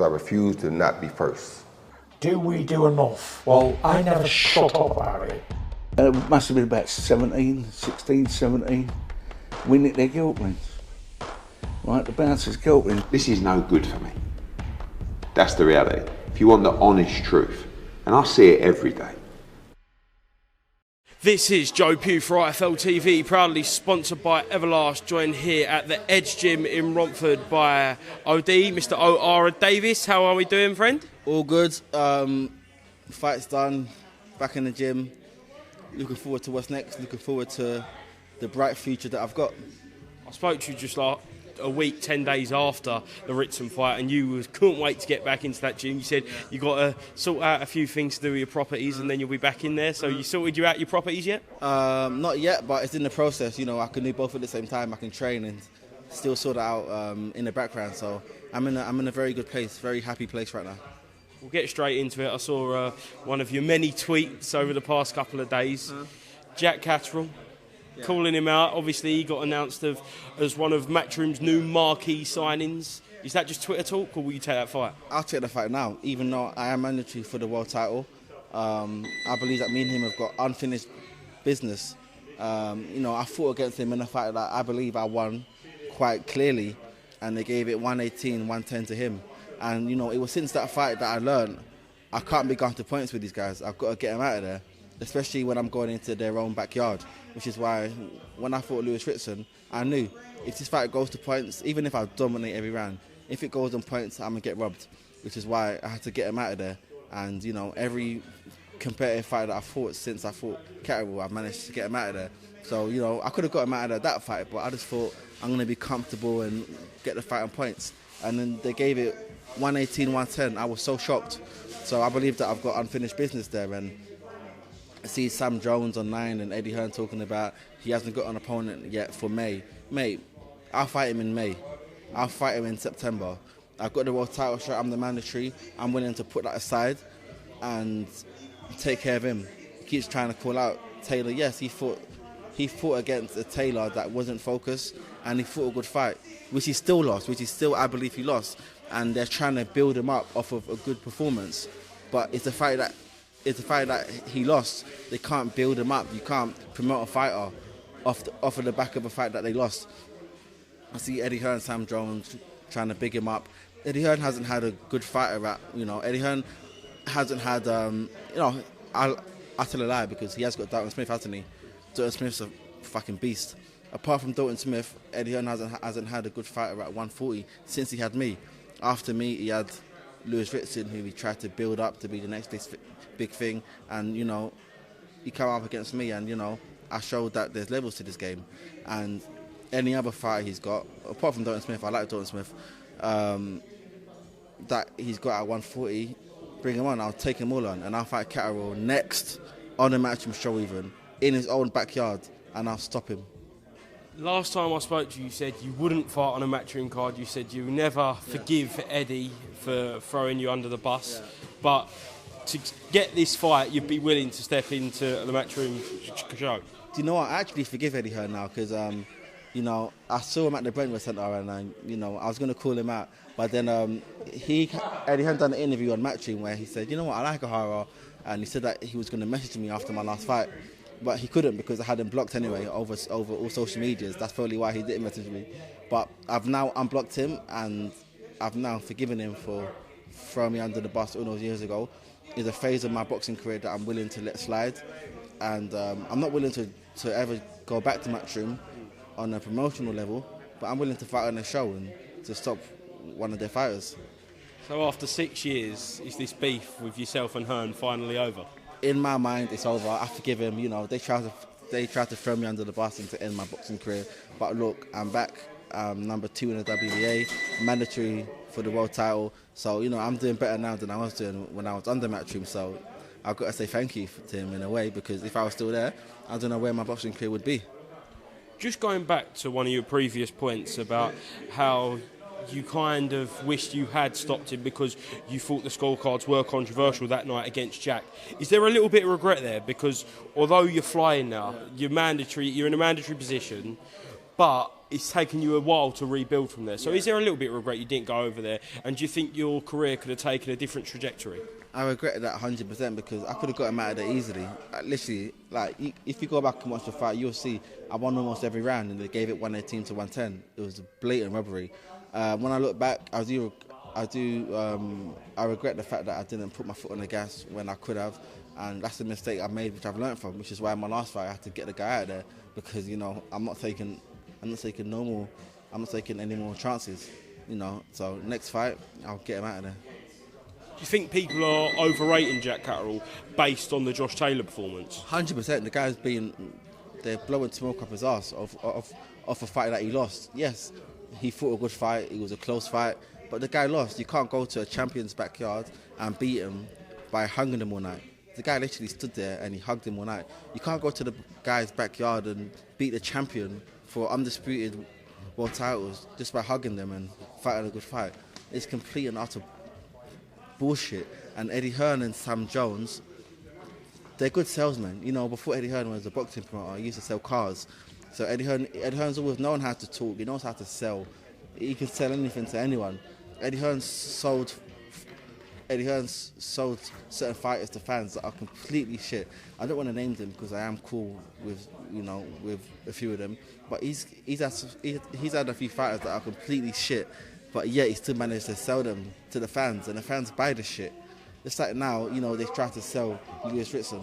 I refuse to not be first. Do we do enough? Well, I never shut up about it. It must have been about 16, 17. We nicked their guilt rings. Right, the bouncer's guilt ring. This is no good for me. That's the reality. If you want the honest truth, and I see it every day. This is Joe Pugh for IFL TV, proudly sponsored by Everlast, joined here at the Edge Gym in Romford by OD, Mr. Ohara Davies. How are we doing, friend? All good. Fight's done, back in the gym. Looking forward to what's next, looking forward to the bright future that I've got. I spoke to you just like a week, 10 days after the Ritson fight, and you couldn't wait to get back into that gym. You said you got to sort out a few things to do with your properties and then you'll be back in there. So you sorted you out your properties yet? Not yet, but it's in the process. You know, I can do both at the same time. I can train and still sort it out in the background. So I'm in a very good place, very happy place right now. We'll get straight into it. I saw one of your many tweets over the past couple of days. Jack Catterall. Yeah. Calling him out. Obviously, he got announced as one of Matchroom's new marquee signings. Is that just Twitter talk, or will you take that fight? I'll take the fight now, even though I am mandatory for the world title. I believe that me and him have got unfinished business. You know, I fought against him in a fight that I believe I won quite clearly, and they gave it 118, 110 to him. And, you know, it was since that fight that I learned I can't be going to points with these guys. I've got to get them out of there, especially when I'm going into their own backyard, which is why when I fought Lewis Ritson, I knew if this fight goes to points, even if I dominate every round, if it goes on points, I'm going to get robbed, which is why I had to get him out of there. And, you know, every competitive fight that I fought since I fought Catterall, I've managed to get him out of there. So, you know, I could have got him out of there that fight, but I just thought I'm going to be comfortable and get the fight on points. And then they gave it 118, 110. I was so shocked. So I believe that I've got unfinished business there. And I see Sam Jones online and Eddie Hearn talking about he hasn't got an opponent yet for May. Mate, I'll fight him in May. I'll fight him in September. I've got the world title shot. I'm the mandatory. I'm willing to put that aside and take care of him. He keeps trying to call out Taylor. Yes, he fought against a Taylor that wasn't focused, and he fought a good fight, which he still lost, I believe he lost. And they're trying to build him up off of a good performance. But it's a fight that he lost. They can't build him up. You can't promote a fighter off of the back of a fight that they lost. I see Eddie Hearn, Sam Jones trying to big him up. Eddie Hearn hasn't had a good fighter Eddie Hearn hasn't had, I'll tell a lie because he has got Dalton Smith, hasn't he? Dalton Smith's a fucking beast. Apart from Dalton Smith, Eddie Hearn hasn't had a good fighter at 140 since he had me. After me, he had Lewis Ritson, who he tried to build up to be the next big thing. And, you know, he came up against me and, you know, I showed that there's levels to this game. And any other fighter he's got, apart from Dalton Smith, I like Dalton Smith, that he's got at 140, bring him on. I'll take him all on. And I'll fight Catterall next on the Matchroom show even, in his own backyard, and I'll stop him. Last time I spoke to you, you said you wouldn't fight on a Matchroom card. You said you never forgive Eddie for throwing you under the bus. Yeah. But to get this fight, you'd be willing to step into the Matchroom show. Do you know what? I actually forgive Eddie Hearn now because, you know, I saw him at the Brentwood Centre and, you know, I was going to call him out. But then Eddie Hearn done an interview on Matchroom where he said, you know what, I like Ohara. And he said that he was going to message me after my last fight. But he couldn't because I had him blocked anyway over all social medias. That's probably why he didn't message me. But I've now unblocked him and I've now forgiven him for throwing me under the bus all those years ago. It's a phase of my boxing career that I'm willing to let slide. And I'm not willing to ever go back to Matchroom on a promotional level, but I'm willing to fight on a show and to stop one of their fighters. So after 6 years, is this beef with yourself and Hearn finally over? In my mind, it's over. I forgive him. You know, they tried to throw me under the bus and to end my boxing career. But look, I'm back. Number 2 in the WBA, mandatory for the world title. So, you know, I'm doing better now than I was doing when I was under Matchroom. So I've got to say thank you to him in a way, because if I was still there, I don't know where my boxing career would be. Just going back to one of your previous points about how you kind of wished you had stopped him because you thought the scorecards were controversial that night against Jack. Is there a little bit of regret there? Because although you're flying now, you're in a mandatory position, but it's taken you a while to rebuild from there. So is there a little bit of regret you didn't go over there? And do you think your career could have taken a different trajectory? I regret that 100% because I could have got him out of there easily. Literally, if you go back and watch the fight, you'll see I won almost every round and they gave it 118 to 110. It was a blatant robbery. When I look back, I regret the fact that I didn't put my foot on the gas when I could have, and that's a mistake I made, which I've learned from. Which is why in my last fight I had to get the guy out of there because I'm not taking any more chances. So next fight I'll get him out of there. Do you think people are overrating Jack Catterall based on the Josh Taylor performance? 100%. The guy's they're blowing smoke up his ass off a fight that he lost. Yes, he fought a good fight. It was a close fight, but the guy lost. You can't go to a champion's backyard and beat him by hugging him all night. The guy literally stood there and he hugged him all night. You can't go to the guy's backyard and beat the champion for undisputed world titles just by hugging them and fighting a good fight. It's complete and utter bullshit. And Eddie Hearn and Sam Jones, they're good salesmen. Before Eddie Hearn was a boxing promoter, he used to sell cars. So Eddie Hearn's always known how to talk. He knows how to sell. He can sell anything to anyone. Eddie Hearn sold certain fighters to fans that are completely shit. I don't want to name them because I am cool with a few of them. But he's had a few fighters that are completely shit. But yet he still managed to sell them to the fans, and the fans buy the shit. It's like now, they try to sell Lewis Ritson.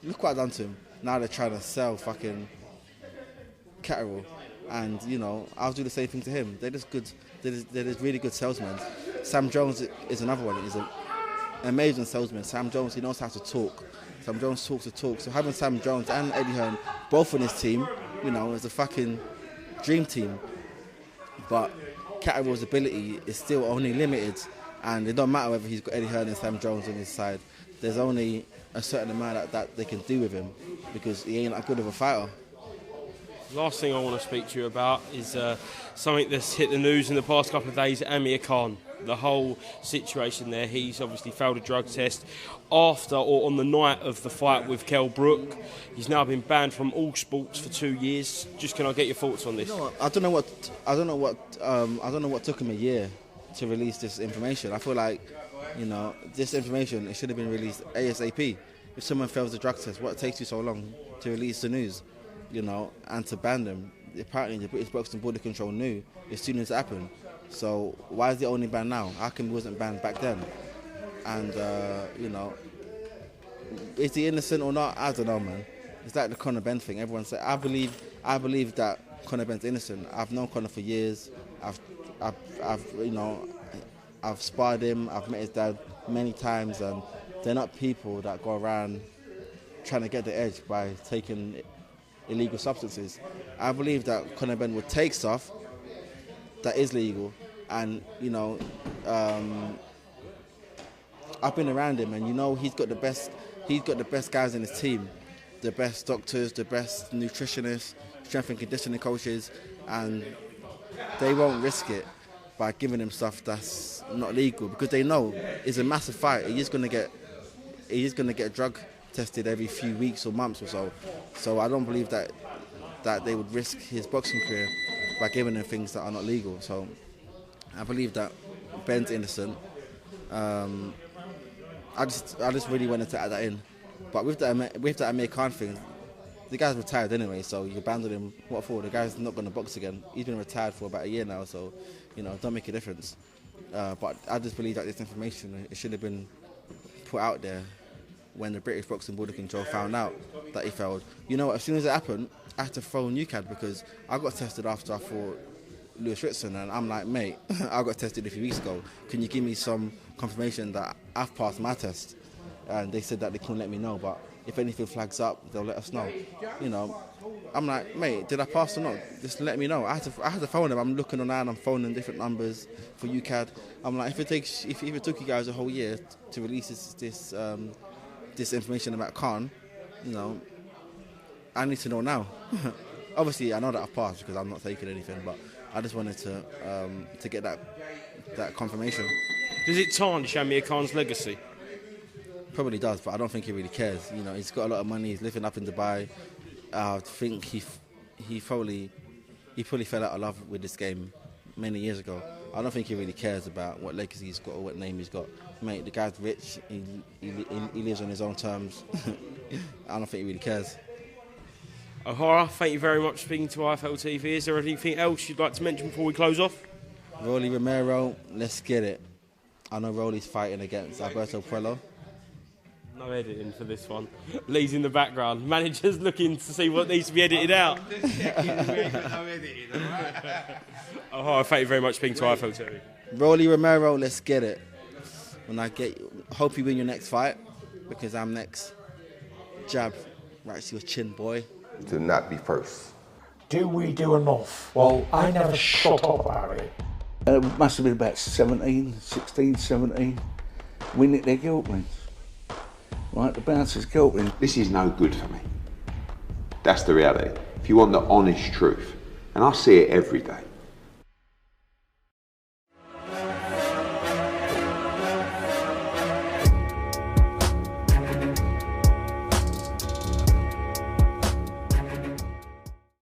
Look what I've done to him. Now they're trying to sell fucking Catterall, and I'll do the same thing to him. They're just good. They're just really good salesmen. Sam Jones is another one. He's an amazing salesman. Sam Jones, he knows how to talk. Sam Jones talks the talk. So having Sam Jones and Eddie Hearn both on his team, is a fucking dream team. But Catterall's ability is still only limited, and it don't matter whether he's got Eddie Hearn and Sam Jones on his side. There's only a certain amount that they can do with him because he ain't that good of a fighter. Last thing I want to speak to you about is something that's hit the news in the past couple of days, Amir Khan. The whole situation there, he's obviously failed a drug test after or on the night of the fight with Kell Brook. He's now been banned from all sports for 2 years. Just can I get your thoughts on this? I don't know what took him a year to release this information. I feel like, this information, it should have been released ASAP. If someone fails the drug test, what takes you so long to release the news? And to ban them. Apparently the British Boxing Board of Control knew as soon as it happened. So why is it only banned now? How come it wasn't banned back then? And, is he innocent or not? I don't know, man. It's like the Conor Ben thing. Everyone said, I believe that Conor Ben's innocent. I've known Conor for years. I've sparred him. I've met his dad many times, and they're not people that go around trying to get the edge by taking illegal substances. I believe that Conor Ben would take stuff that is legal, and I've been around him, and he's got the best guys in his team, the best doctors, the best nutritionists, strength and conditioning coaches, and they won't risk it by giving him stuff that's not legal because they know it's a massive fight. He's gonna get drug tested every few weeks or months or so. So I don't believe that they would risk his boxing career by giving him things that are not legal. So I believe that Ben's innocent. I just really wanted to add that in. But with that Amir Khan thing, the guy's retired anyway, so you abandon him. What for? The guy's not going to box again. He's been retired for about a year now, so don't make a difference. But I just believe that this information, it should have been put out there when the British Boxing Board of Control found out that he failed. As soon as it happened, I had to phone UCAD because I got tested after I fought Lewis Ritson, and I'm like, mate, I got tested a few weeks ago. Can you give me some confirmation that I've passed my test? And they said that they couldn't let me know, but if anything flags up, they'll let us know. I'm like, mate, did I pass or not? Just let me know. I had to phone them. I'm looking online, I'm phoning different numbers for UCAD. I'm like, if it took you guys a whole year to release this information about Khan, I need to know now. Obviously, I know that I've passed because I'm not taking anything, but I just wanted to get that confirmation. Does it tarnish Amir Khan's legacy? Probably does, but I don't think he really cares. He's got a lot of money. He's living up in Dubai. I think he he probably fell out of love with this game many years ago. I don't think he really cares about what legacy he's got or what name he's got. Mate, the guy's rich. He lives on his own terms. I don't think he really cares. Ohara, thank you very much for speaking to IFL TV. Is there anything else you'd like to mention before we close off? Rolly Romero, let's get it. I know Rolly's fighting against Alberto Puello. No editing for this one. Lee's in the background. Manager's looking to see what needs to be edited out. Ohara, thank you very much for speaking to IFL TV. Rolly Romero, let's get it. Hope you win your next fight, because I'm next. Jab right to your chin, boy. To not be first. Do we do enough? Well, I never shut up about it. It must have been about 16, 17. We nicked their guilt rings. Right, the bouncer's guilt ring. This is no good for me. That's the reality. If you want the honest truth, and I see it every day.